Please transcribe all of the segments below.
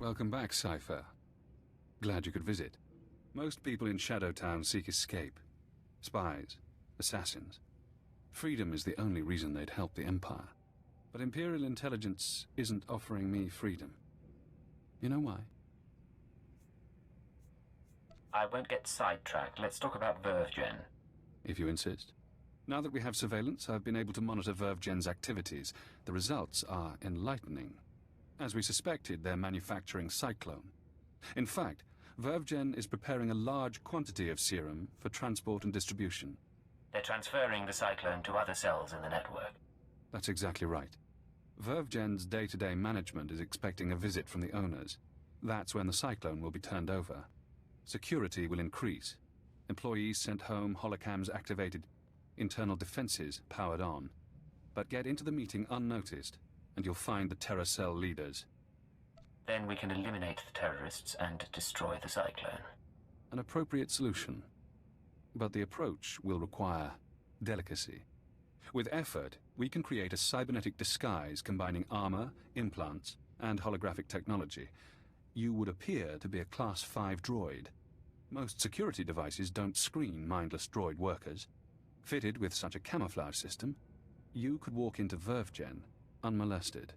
Welcome back, Cypher. Glad you could visit. Most people in Shadowtown seek escape. Spies, assassins. Freedom is the only reason they'd help the Empire. But Imperial intelligence isn't offering me freedom. You know why? I won't get sidetracked. Let's talk about VerveGen. If you insist. Now that we have surveillance, I've been able to monitor VerveGen's activities. The results are enlightening. As we suspected, they're manufacturing Cyclone. In fact, VerveGen is preparing a large quantity of serum for transport and distribution. They're transferring the Cyclone to other cells in the network. That's exactly right. VerveGen's day-to-day management is expecting a visit from the owners. That's when the Cyclone will be turned over. Security will increase. Employees sent home, holocams activated, internal defenses powered on. But get into the meeting unnoticed, and you'll find the Terror Cell leaders. Then we can eliminate the terrorists and destroy the Cyclone. An appropriate solution. But the approach will require delicacy. With effort, we can create a cybernetic disguise combining armor, implants, and holographic technology. You would appear to be a Class 5 droid. Most security devices don't screen mindless droid workers. Fitted with such a camouflage system, you could walk into VerveGen unmolested.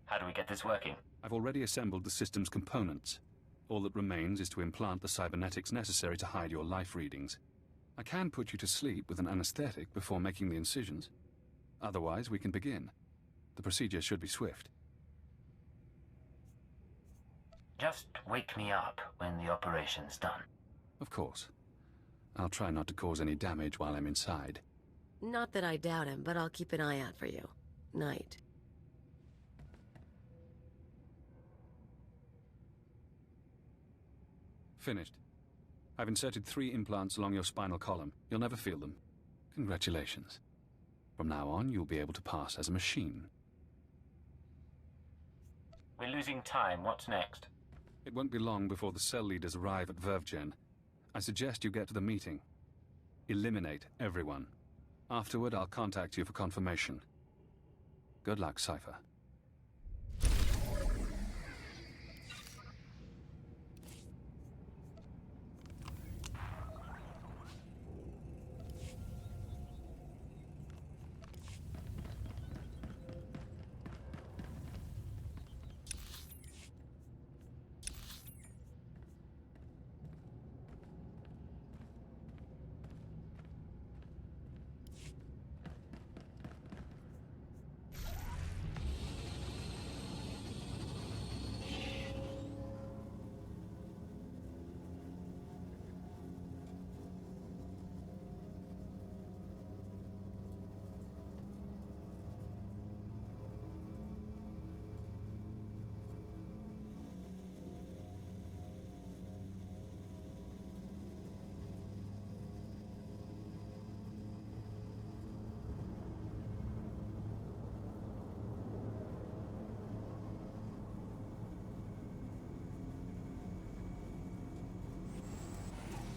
How do we get this working? I've already assembled the system's components. All that remains is to implant the cybernetics necessary to hide your life readings. I can put you to sleep with an anesthetic before making the incisions. Otherwise, we can begin. The procedure should be swift. Just wake me up when the operation's done. Of course. I'll try not to cause any damage while I'm inside. Not that I doubt him, but I'll keep an eye out for you. Night. Finished. I've inserted 3 implants along your spinal column. You'll never feel them. Congratulations. From now on, you'll be able to pass as a machine. We're losing time. What's next? It won't be long before the cell leaders arrive at VerveGen. I suggest you get to the meeting. Eliminate everyone. Afterward, I'll contact you for confirmation. Good luck, Cypher.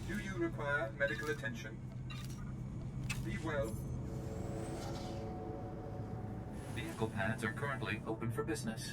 Do you require medical attention? Be well. Vehicle pads are currently open for business.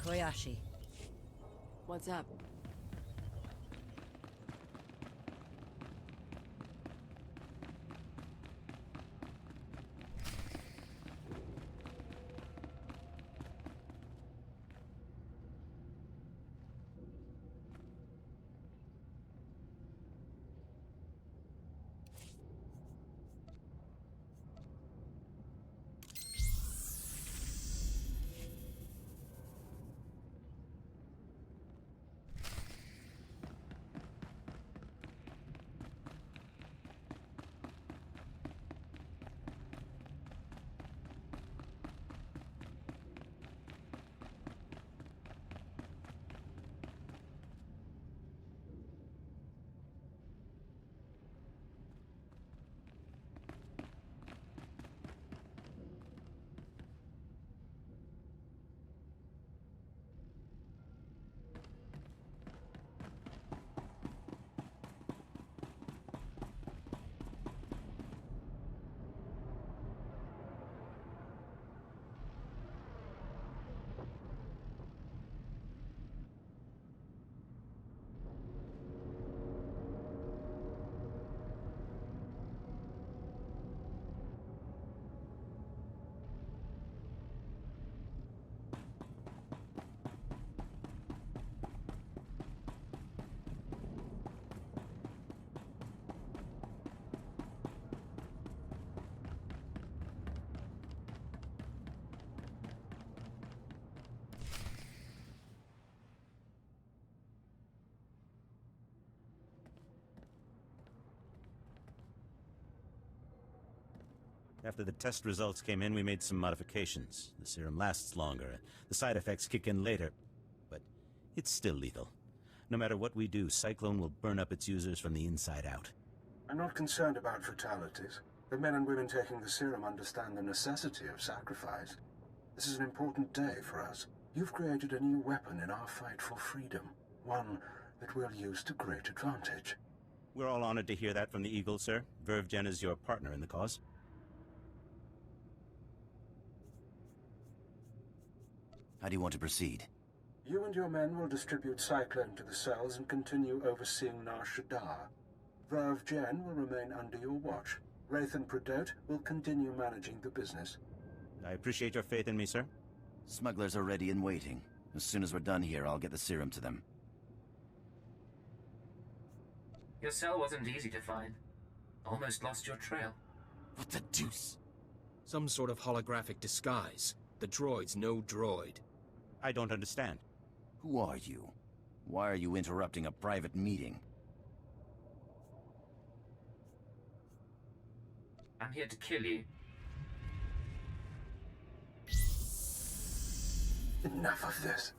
Koyashi. What's up? After the test results came in, we made some modifications. The serum lasts longer. The side effects kick in later. But it's still lethal. No matter what we do, Cyclone will burn up its users from the inside out. I'm not concerned about fatalities. The men and women taking the serum understand the necessity of sacrifice. This is an important day for us. You've created a new weapon in our fight for freedom. One that we'll use to great advantage. We're all honored to hear that from the Eagle, sir. Vervgen is your partner in the cause. How do you want to proceed? You and your men will distribute Cyclone to the cells and continue overseeing Nar Shaddaa. Vervgen will remain under your watch. Wraith and Pradote will continue managing the business. I appreciate your faith in me, sir. Smugglers are ready and waiting. As soon as we're done here, I'll get the serum to them. Your cell wasn't easy to find. Almost lost your trail. What the deuce? Some sort of holographic disguise. The droid's no droid. I don't understand. Who are you? Why are you interrupting a private meeting? I'm here to kill you. Enough of this.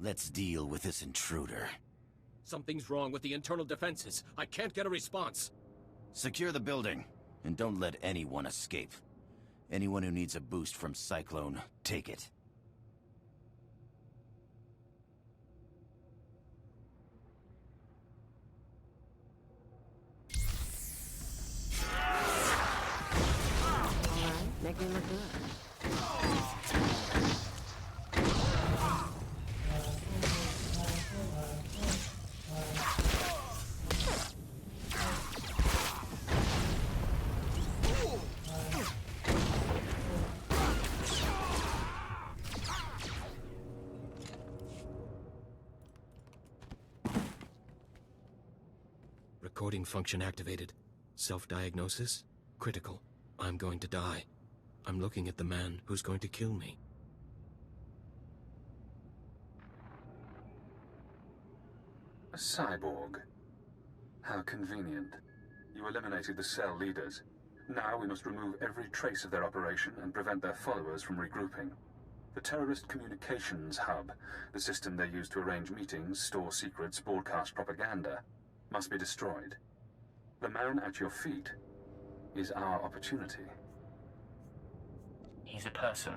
Let's deal with this intruder. Something's wrong with the internal defenses. I can't get a response. Secure the building, and don't let anyone escape. Anyone who needs a boost from Cyclone, take it. Alright, make me look good. Recording function activated. Self-diagnosis? Critical. I'm going to die. I'm looking at the man who's going to kill me. A cyborg. How convenient. You eliminated the cell leaders. Now we must remove every trace of their operation and prevent their followers from regrouping. The terrorist communications hub, the system they use to arrange meetings, store secrets, broadcast propaganda, must be destroyed. The man at your feet is our opportunity. He's a person,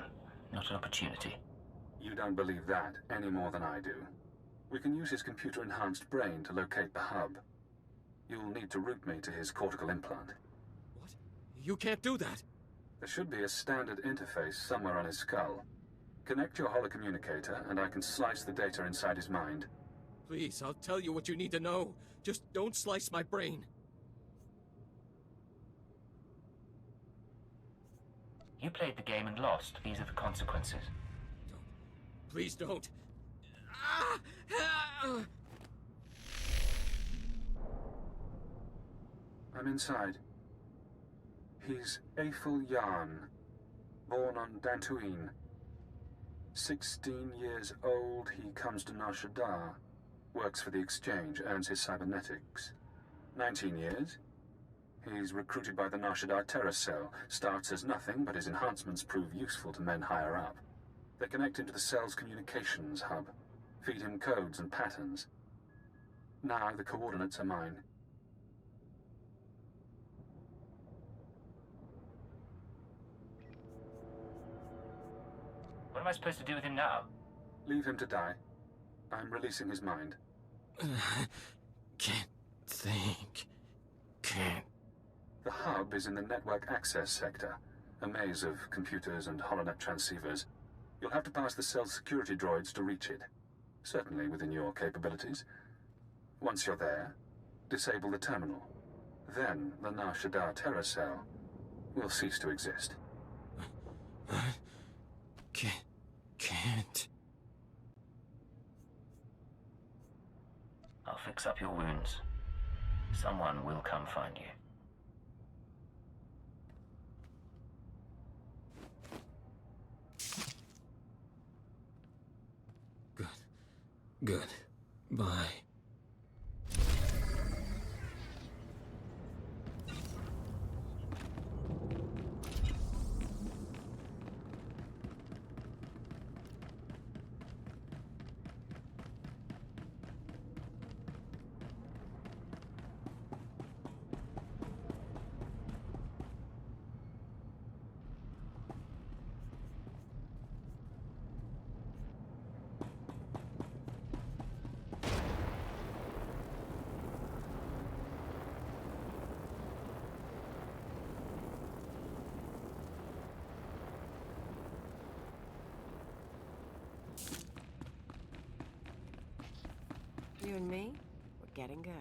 not an opportunity. You don't believe that any more than I do. We can use his computer-enhanced brain to locate the hub. You'll need to route me to his cortical implant. What? You can't do that! There should be a standard interface somewhere on his skull. Connect your holocommunicator, and I can slice the data inside his mind. Please, I'll tell you what you need to know. Just don't slice my brain. You played the game and lost. These are the consequences. Don't. Please don't. Ah! Ah! I'm inside. He's Aethel Yarn, born on Dantooine. 16 years old, he comes to Nar Shaddaa, works for the Exchange, earns his cybernetics. 19 years, he's recruited by the Nar Shaddaa Terror Cell, starts as nothing, but his enhancements prove useful to men higher up. They connect into the cell's communications hub, feed him codes and patterns. Now the coordinates are mine. What am I supposed to do with him now? Leave him to die. I'm releasing his mind. Can't think. Can't. The hub is in the network access sector, a maze of computers and holonet transceivers. You'll have to pass the cell's security droids to reach it. Certainly within your capabilities. Once you're there, disable the terminal. Then the Nar Shaddaa Terror Cell will cease to exist. Can't. I'll fix up your wounds. Someone will come find you. Good. Bye. You and me, we're getting good.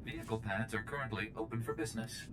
Vehicle pads are currently open for business.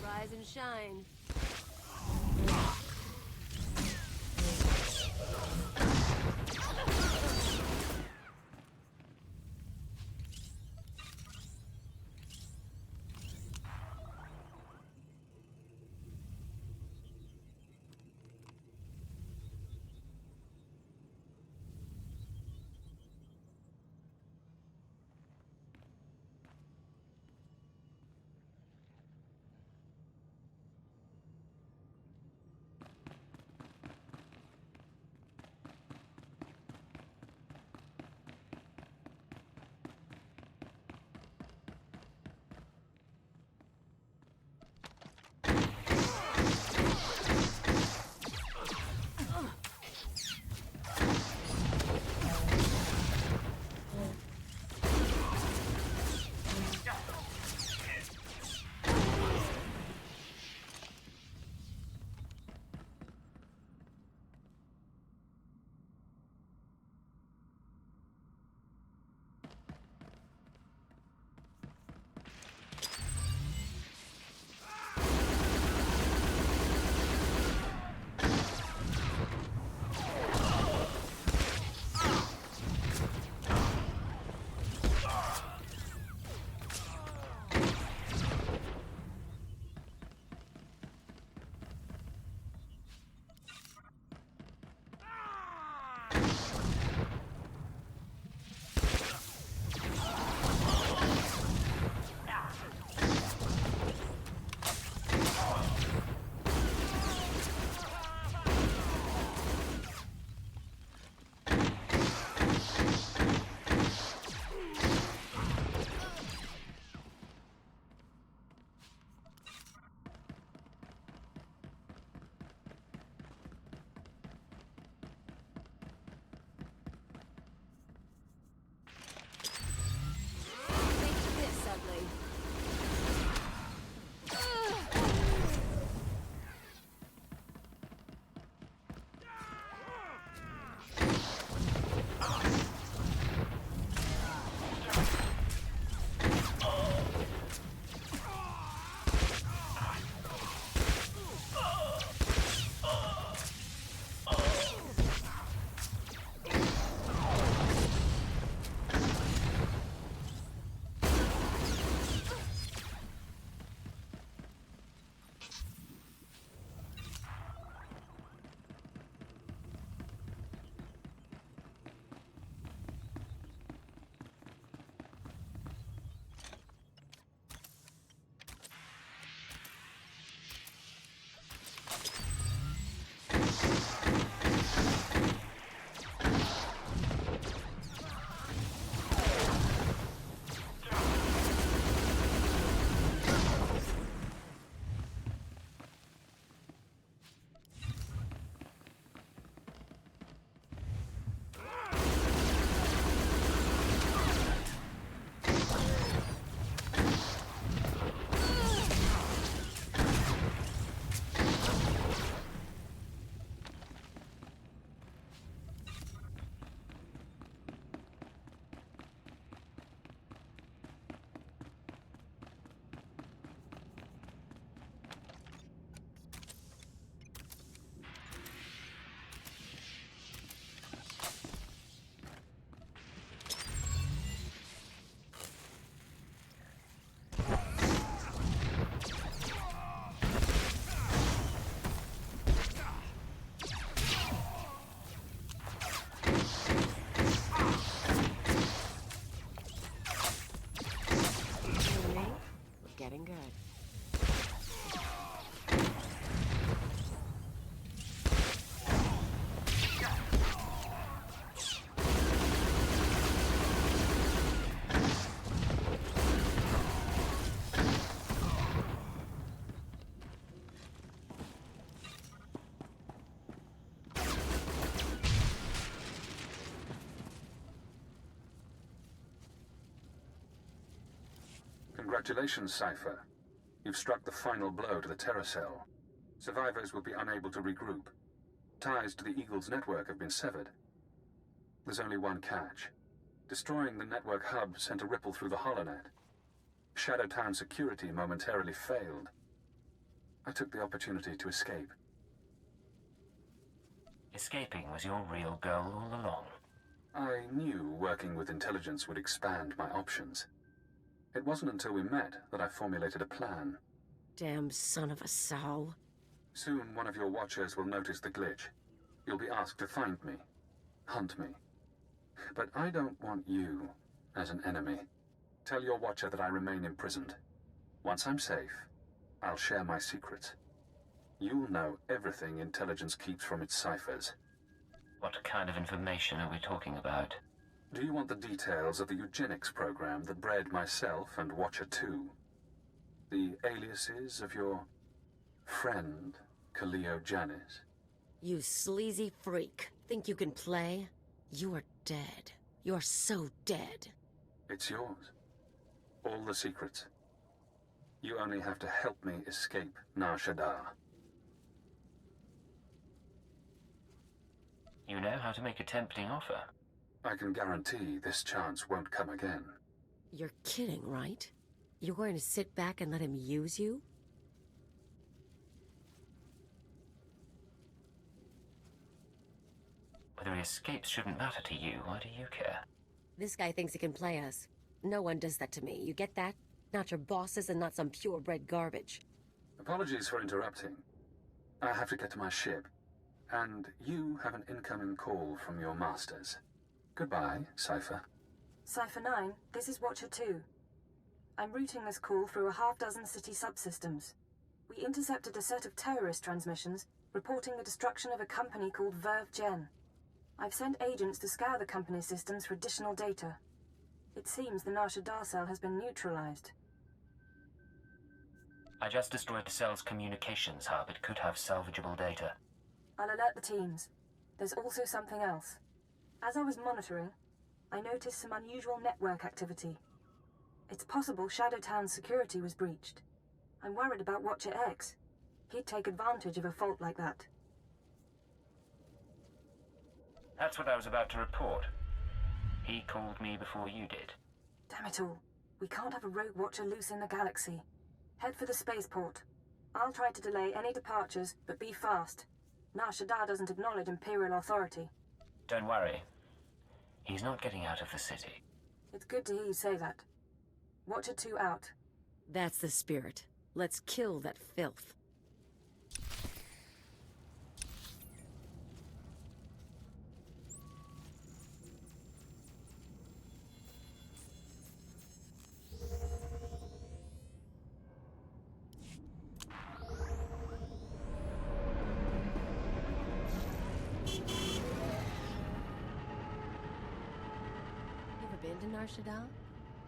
Rise and shine. Getting good. Congratulations, Cypher. You've struck the final blow to the Terracell. Survivors will be unable to regroup. Ties to the Eagle's network have been severed. There's only one catch. Destroying the network hub sent a ripple through the holonet. Shadowtown security momentarily failed. I took the opportunity to escape. Escaping was your real goal all along. I knew working with intelligence would expand my options. It wasn't until we met that I formulated a plan. Damn son of a sow. Soon one of your watchers will notice the glitch. You'll be asked to find me, hunt me. But I don't want you as an enemy. Tell your watcher that I remain imprisoned. Once I'm safe, I'll share my secrets. You'll know everything intelligence keeps from its ciphers. What kind of information are we talking about? Do you want the details of the eugenics program that bred myself and Watcher 2? The aliases of your friend, Kaleo Janis? You sleazy freak. Think you can play? You are dead. You're so dead. It's yours. All the secrets. You only have to help me escape Nar Shaddaa. You know how to make a tempting offer. I can guarantee this chance won't come again. You're kidding, right? You're going to sit back and let him use you? Whether he escapes shouldn't matter to you. Why do you care? This guy thinks he can play us. No one does that to me. You get that? Not your bosses and not some purebred garbage. Apologies for interrupting. I have to get to my ship. And you have an incoming call from your masters. Goodbye, Cypher. Cypher 9, this is Watcher 2. I'm routing this call through a half-dozen city subsystems. We intercepted a set of terrorist transmissions reporting the destruction of a company called Verve Gen. I've sent agents to scour the company's systems for additional data. It seems the Nar Shaddaa cell has been neutralized. I just destroyed the cell's communications hub. It could have salvageable data. I'll alert the teams. There's also something else. As I was monitoring, I noticed some unusual network activity. It's possible Shadowtown's security was breached. I'm worried about Watcher X. He'd take advantage of a fault like that. That's what I was about to report. He called me before you did. Damn it all. We can't have a rogue Watcher loose in the galaxy. Head for the spaceport. I'll try to delay any departures, but be fast. Nar Shaddaa doesn't acknowledge Imperial authority. Don't worry. He's not getting out of the city. It's good to hear you say that. Watcher 2 out. That's the spirit. Let's kill that filth. Been to Nar Shaddaa?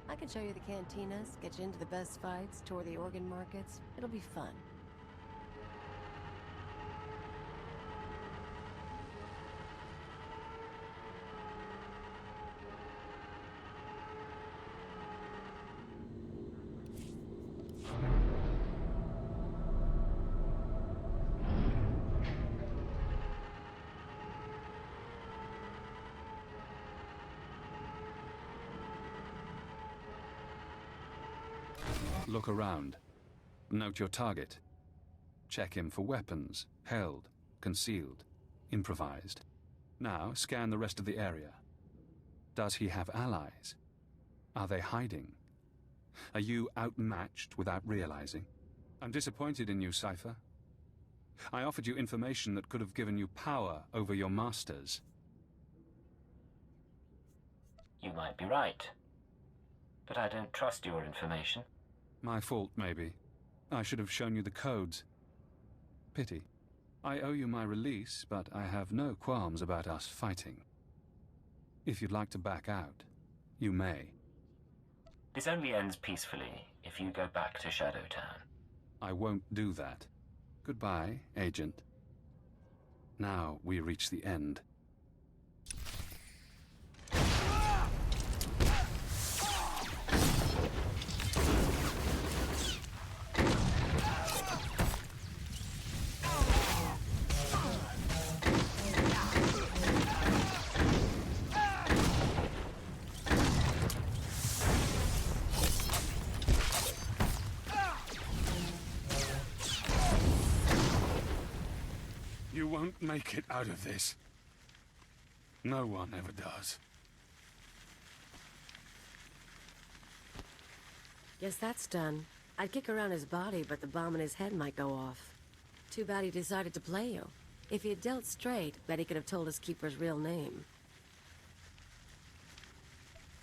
I can show you the cantinas, get you into the best fights, tour the organ markets. It'll be fun. Look around. Note your target. Check him for weapons, held, concealed, improvised. Now scan the rest of the area. Does he have allies? Are they hiding? Are you outmatched without realizing? I'm disappointed in you, Cypher. I offered you information that could have given you power over your masters. You might be right. But I don't trust your information. My fault, maybe. I should have shown you the codes. Pity. I owe you my release, but I have no qualms about us fighting. If you'd like to back out, you may. This only ends peacefully if you go back to Shadowtown. I won't do that. Goodbye, Agent. Now we reach the end. won't make it out of this. No one ever does. Guess that's done. I'd kick around his body, but the bomb in his head might go off. Too bad he decided to play you. If he had dealt straight, bet he could have told us Keeper's real name.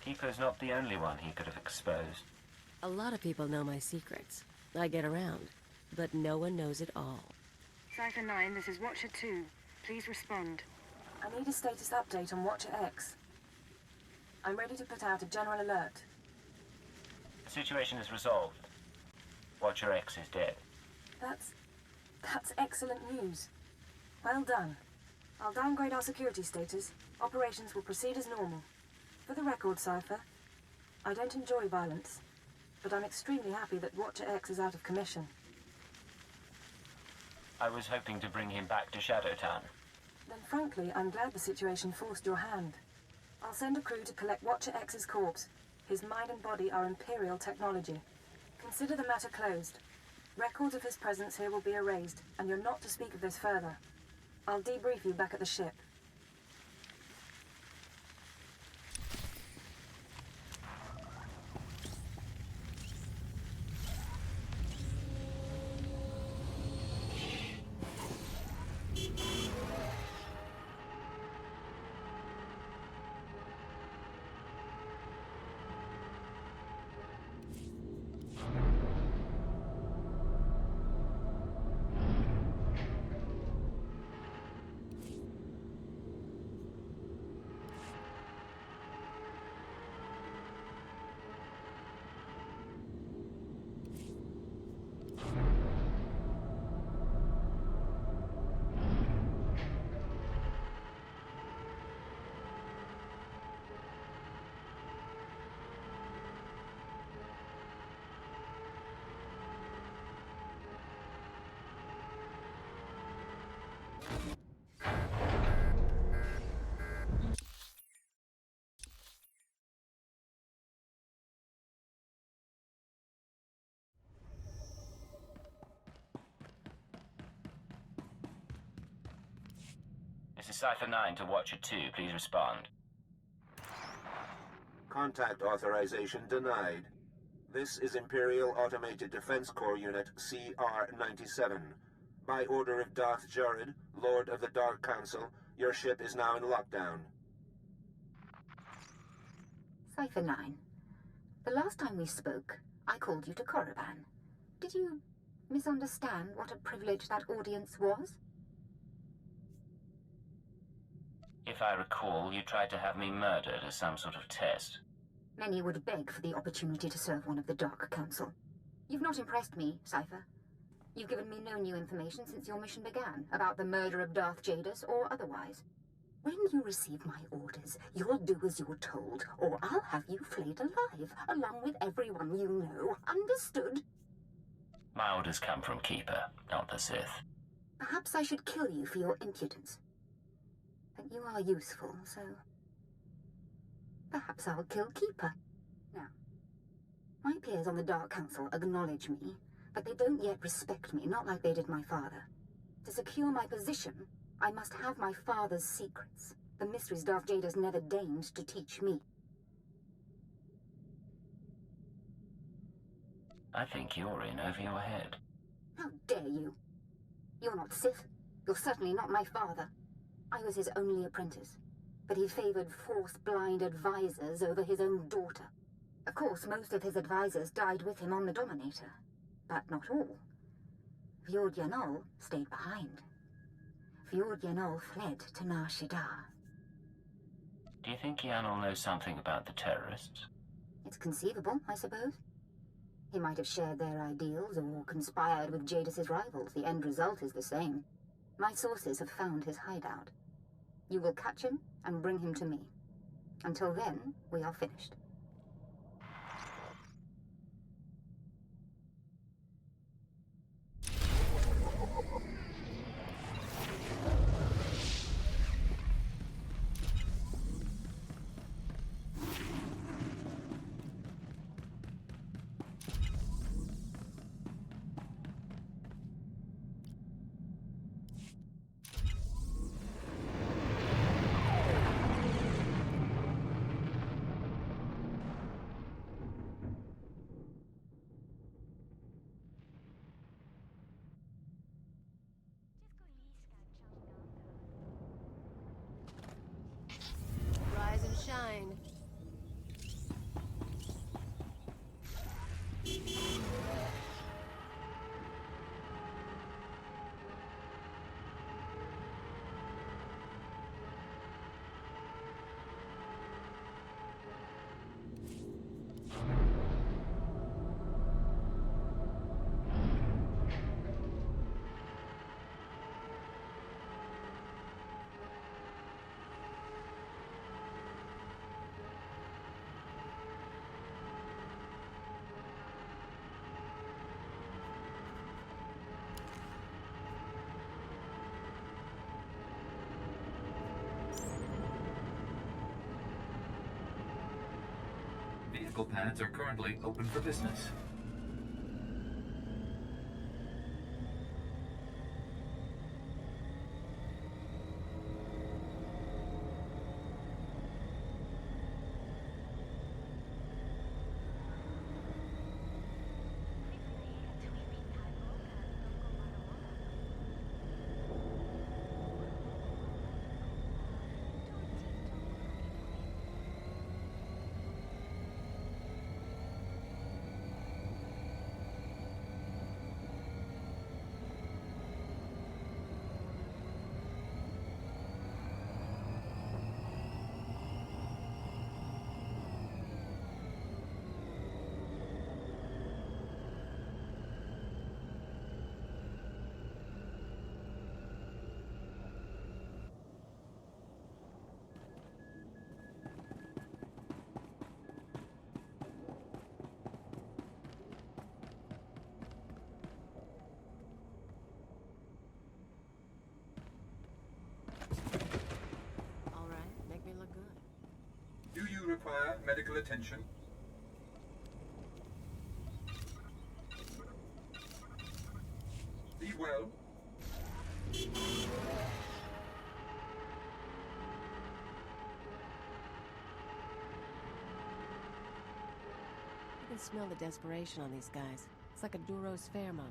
Keeper's not the only one he could have exposed. A lot of people know my secrets. I get around, but no one knows it all. Cypher 9, this is Watcher 2. Please respond. I need a status update on Watcher X. I'm ready to put out a general alert. The situation is resolved. Watcher X is dead. That's excellent news. Well done. I'll downgrade our security status. Operations will proceed as normal. For the record, Cypher, I don't enjoy violence, but I'm extremely happy that Watcher X is out of commission. I was hoping to bring him back to Shadowtown. Then frankly, I'm glad the situation forced your hand. I'll send a crew to collect Watcher X's corpse. His mind and body are Imperial technology. Consider the matter closed. Records of his presence here will be erased, and you're not to speak of this further. I'll debrief you back at the ship. This is Cypher 9 to Watcher 2. Please respond. Contact authorization denied. This is Imperial Automated Defense Corps Unit CR-97. By order of Darth Jared, Lord of the Dark Council, your ship is now in lockdown. Cypher 9. The last time we spoke, I called you to Korriban. Did you misunderstand what a privilege that audience was? If I recall, you tried to have me murdered as some sort of test. Many would beg for the opportunity to serve one of the Dark Council. You've not impressed me, Cypher. You've given me no new information since your mission began, about the murder of Darth Jadus or otherwise. When you receive my orders, you'll do as you're told, or I'll have you flayed alive, along with everyone you know. Understood? My orders come from Keeper, not the Sith. Perhaps I should kill you for your impudence. But you are useful, so... perhaps I'll kill Keeper. Now, my peers on the Dark Council acknowledge me, but they don't yet respect me, not like they did my father. To secure my position, I must have my father's secrets, the mysteries Darth Jadus never deigned to teach me. I think you're in over your head. How dare you? You're not Sith. You're certainly not my father. I was his only apprentice, but he favored Force-blind advisors over his own daughter. Of course, most of his advisors died with him on the Dominator, but not all. Fjord Yanol stayed behind. Fjord Yanol fled to Nar Shaddaa. Do you think Yanol knows something about the terrorists? It's conceivable, I suppose. He might have shared their ideals or conspired with Jadus's rivals. The end result is the same. My sources have found his hideout. You will catch him and bring him to me. Until then, we are finished. shine. Vehicle pads are currently open for business. All right, make me look good. Do you require medical attention? Be well. You can smell the desperation on these guys. It's like a Duro's pheromone.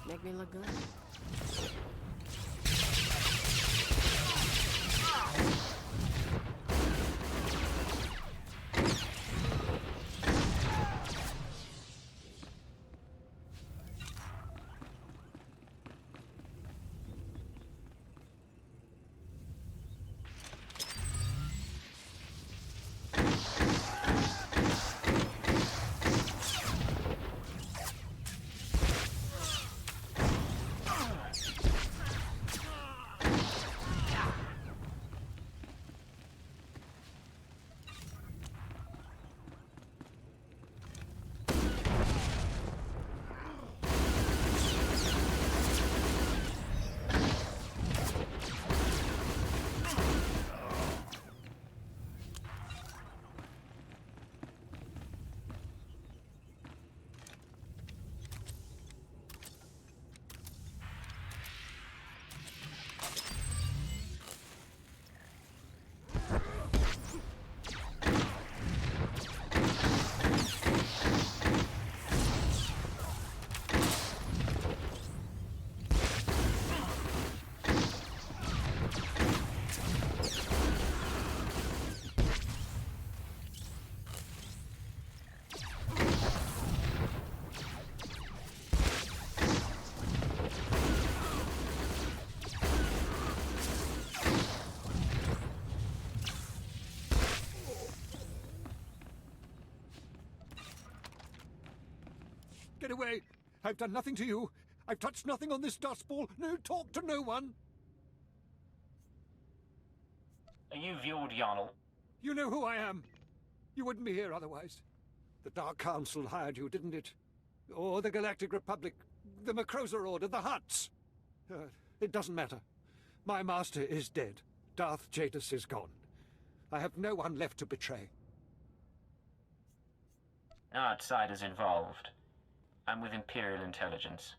Make me look good. Get away! I've done nothing to you. I've touched nothing on this dust ball. No, talk to no one. Are you Vjord Jarl? You know who I am. You wouldn't be here otherwise. The Dark Council hired you, didn't it? Or the Galactic Republic, the Macrosa Order, the Hutts. It doesn't matter. My master is dead. Darth Jadis is gone. I have no one left to betray. Outsiders involved. I'm with Imperial Intelligence.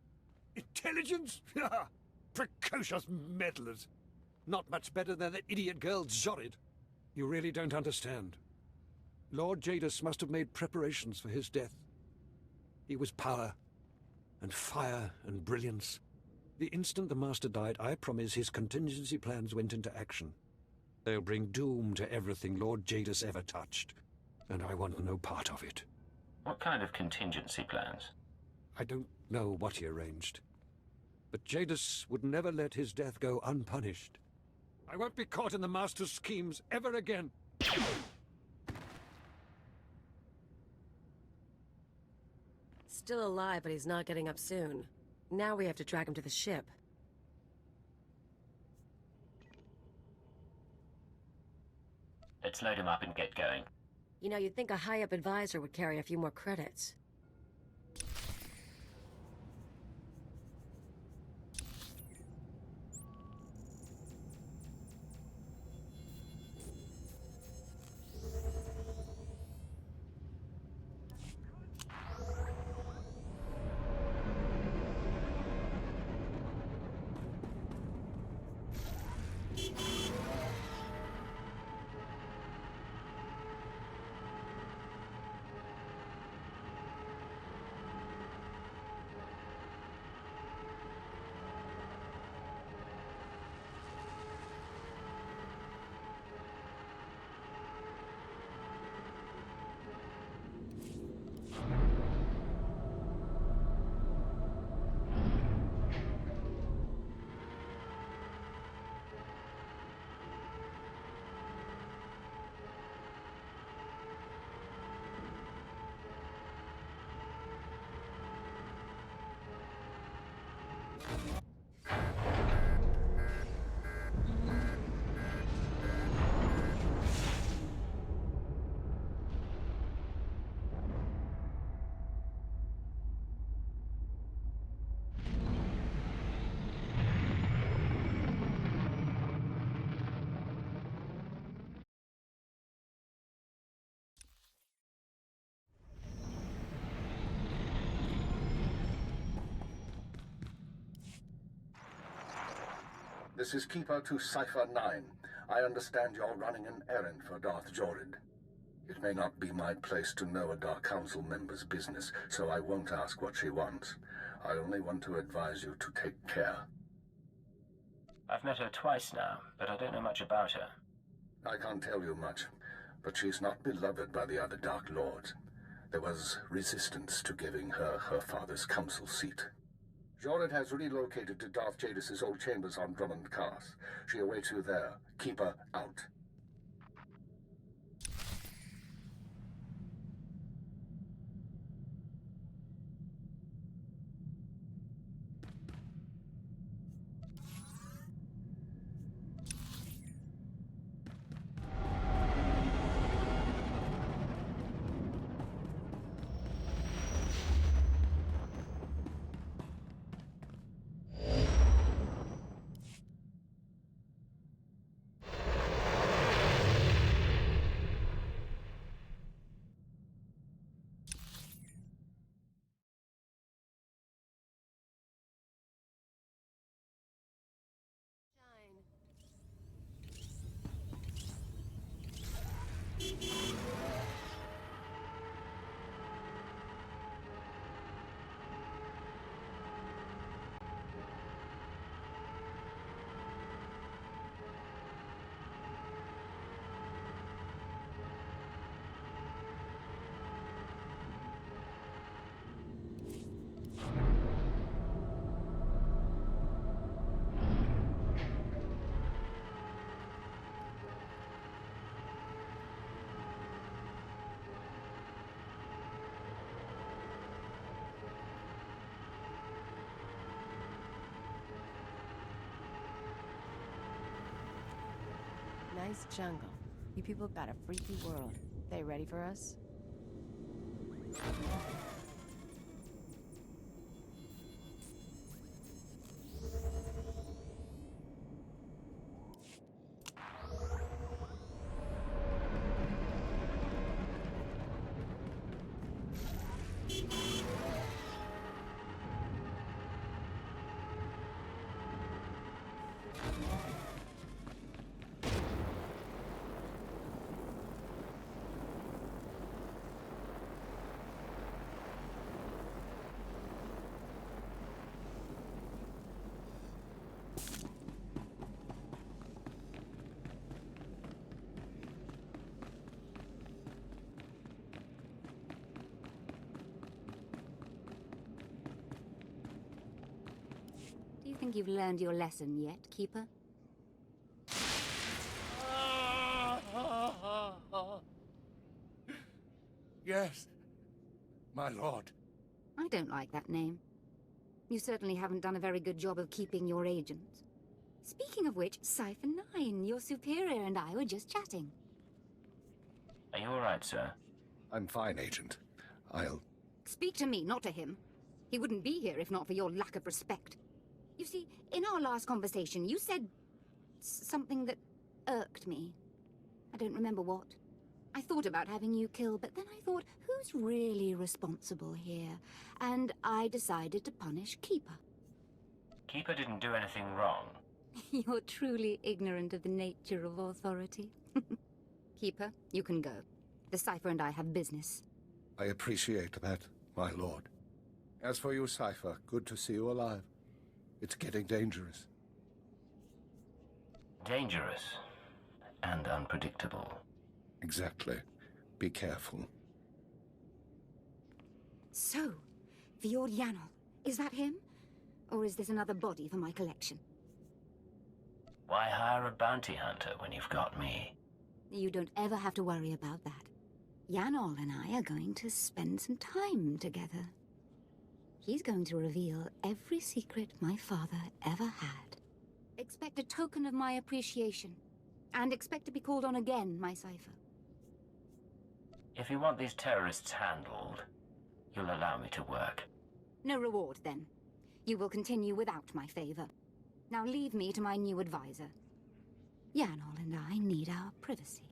Intelligence? Precocious meddlers. Not much better than that idiot girl Zorid. You really don't understand. Lord Jadis must have made preparations for his death. He was power, and fire, and brilliance. The instant the Master died, I promise his contingency plans went into action. They'll bring doom to everything Lord Jadis ever touched, and I want no part of it. What kind of contingency plans? I don't know what he arranged, but Jadis would never let his death go unpunished. I won't be caught in the Master's schemes ever again. Still alive, but he's not getting up soon. Now we have to track him to the ship. Let's load him up and get going. You know, you'd think a high-up advisor would carry a few more credits. This is Keeper to Cipher 9. I understand you're running an errand for Darth Jorid. It may not be my place to know a Dark Council member's business, so I won't ask what she wants. I only want to advise you to take care. I've met her twice now, but I don't know much about her. I can't tell you much, but she's not beloved by the other Dark Lords. There was resistance to giving her her father's council seat. Jorid has relocated to Darth Jadis' old chambers on Drummond Cars. She awaits you there. Keep her out. nice jungle. You people got a freaky world. They ready for us? Do you think you've learned your lesson yet, Keeper? Yes, my lord. I don't like that name. You certainly haven't done a very good job of keeping your agents. Speaking of which, Cypher 9, your superior and I were just chatting. Are you all right, sir? I'm fine, Agent. I'll... Speak to me, not to him. He wouldn't be here if not for your lack of respect. You see, in our last conversation, you said something that irked me. I don't remember what. I thought about having you killed, but then I thought, who's really responsible here? And I decided to punish Keeper. Keeper didn't do anything wrong. You're truly ignorant of the nature of authority. Keeper, you can go. The Cypher and I have business. I appreciate that, my lord. As for you, Cypher, good to see you alive. It's getting dangerous. Dangerous and unpredictable. Exactly. Be careful. So, Fjord Yanol, is that him? Or is this another body for my collection? Why hire a bounty hunter when you've got me? You don't ever have to worry about that. Yanol and I are going to spend some time together. He's going to reveal every secret my father ever had. Expect a token of my appreciation. And expect to be called on again, my Cypher. If you want these terrorists handled, you'll allow me to work. No reward, then. You will continue without my favor. Now leave me to my new advisor. Yanol and I need our privacy.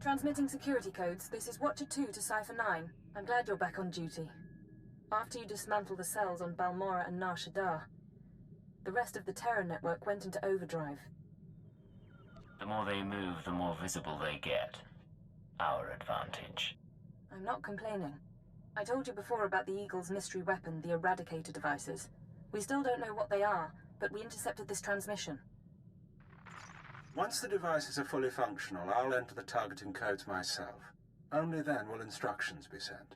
Transmitting security codes, this is Watcher 2 to Cypher 9. I'm glad you're back on duty. After you dismantle the cells on Balmora and Nar Shaddaa, the rest of the Terror network went into overdrive. The more they move, the more visible they get. Our advantage. I'm not complaining. I told you before about the Eagle's mystery weapon, the Eradicator devices. We still don't know what they are, but we intercepted this transmission. Once the devices are fully functional, I'll enter the targeting codes myself. Only then will instructions be sent.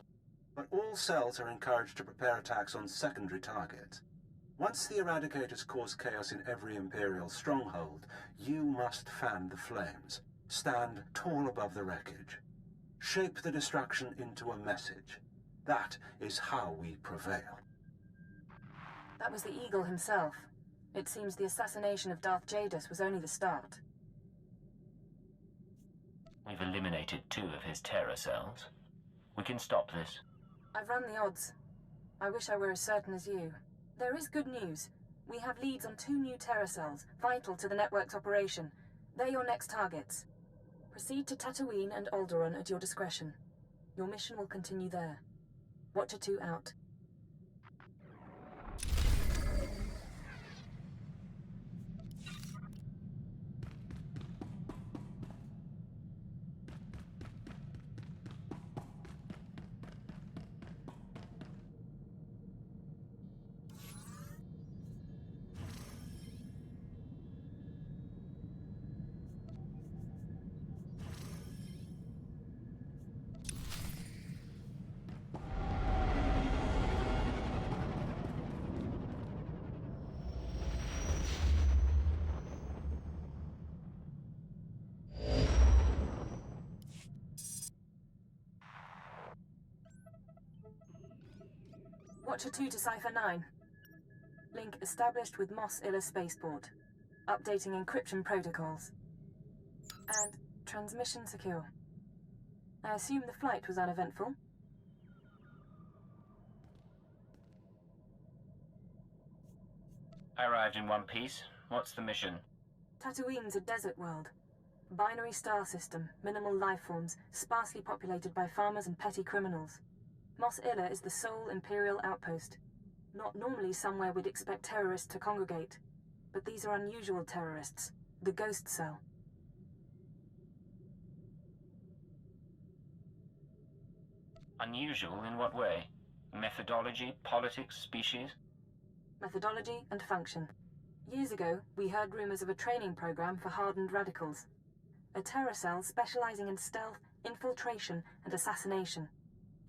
But all cells are encouraged to prepare attacks on secondary targets. Once the Eradicators cause chaos in every Imperial stronghold, you must fan the flames. Stand tall above the wreckage. Shape the destruction into a message. That is how we prevail. That was the Eagle himself. It seems the assassination of Darth Jadus was only the start. We've eliminated 2 of his terror cells. We can stop this. I've run the odds. I wish I were as certain as you. There is good news. We have leads on 2 new terror cells, vital to the network's operation. They're your next targets. Proceed to Tatooine and Alderaan at your discretion. Your mission will continue there. Watcher 2 out. Watcher 2 to Cipher 9. Link established with Mos Illa spaceport. Updating encryption protocols. And transmission secure. I assume the flight was uneventful? I arrived in one piece. What's the mission? Tatooine's a desert world. Binary star system, minimal life forms, sparsely populated by farmers and petty criminals. Mos Illa is the sole Imperial outpost. Not normally somewhere we'd expect terrorists to congregate. But these are unusual terrorists. The Ghost Cell. Unusual in what way? Methodology, politics, species? Methodology and function. Years ago, we heard rumors of a training program for hardened radicals. A terror cell specializing in stealth, infiltration, and assassination.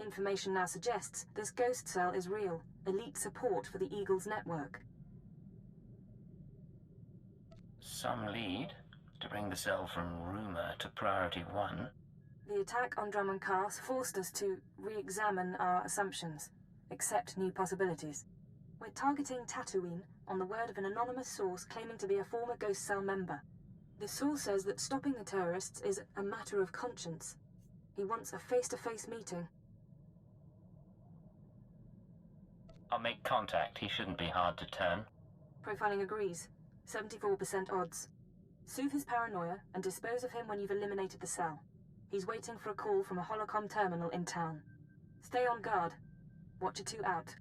Information now suggests this Ghost Cell is real, elite support for the Eagle's network. Some lead to bring the cell from rumor to priority 1. The attack on Drummond Cast forced us to re-examine our assumptions, accept new possibilities. We're targeting Tatooine on the word of an anonymous source claiming to be a former Ghost Cell member. The source says that stopping the terrorists is a matter of conscience. He wants a face-to-face meeting. I'll make contact. He shouldn't be hard to turn. Profiling agrees. 74% odds. Soothe his paranoia and dispose of him when you've eliminated the cell. He's waiting for a call from a holocom terminal in town. Stay on guard. Watcher 2 out.